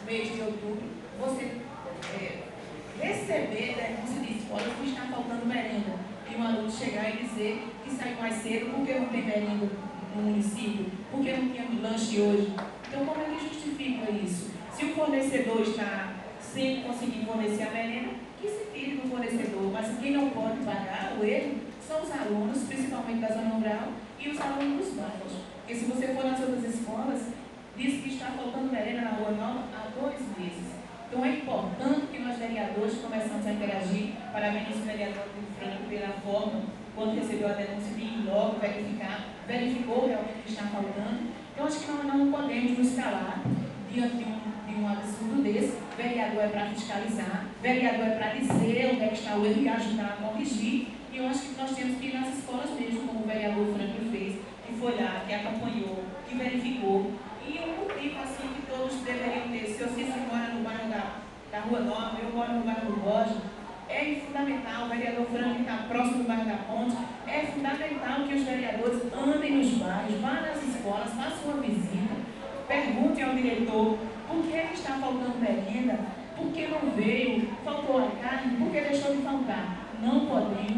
mês de outubro, você receber denúncia de escola que está faltando merenda. E um aluno chegar e dizer que saiu mais cedo porque não tem merenda no município, porque não tinha lanche hoje. Então, como é que justifica isso? Se o fornecedor está sem conseguir fornecer a merenda, que se tire do fornecedor. Mas quem não pode pagar o erro são os alunos, principalmente da zona rural, e os alunos dos bairros. Porque se você for nas outras escolas, diz que está faltando merenda na Rua Nova há 2 meses. Então é importante que nós vereadores começamos a interagir. Parabéns ao vereador Franco pela forma, quando recebeu a denúncia, de ir logo verificou realmente o que está faltando. Então acho que nós não podemos nos calar diante de um absurdo desse. Vereador é para fiscalizar, vereador é para dizer onde é que está o erro e ajudar a corrigir. E eu acho que nós temos que ir nas escolas mesmo, como o vereador Franco fez, que foi lá, que acompanhou, que verificou. E um motivo assim que todos deveriam ter, se você mora no bairro da Rua Nova, eu moro no bairro do Borges, é fundamental, o vereador Franco está próximo do bairro da Ponte, é fundamental que os vereadores andem nos bairros, vá nas escolas, façam uma visita, perguntem ao diretor por que está faltando merenda, por que não veio, faltou a carne, por que deixou de faltar. Não podemos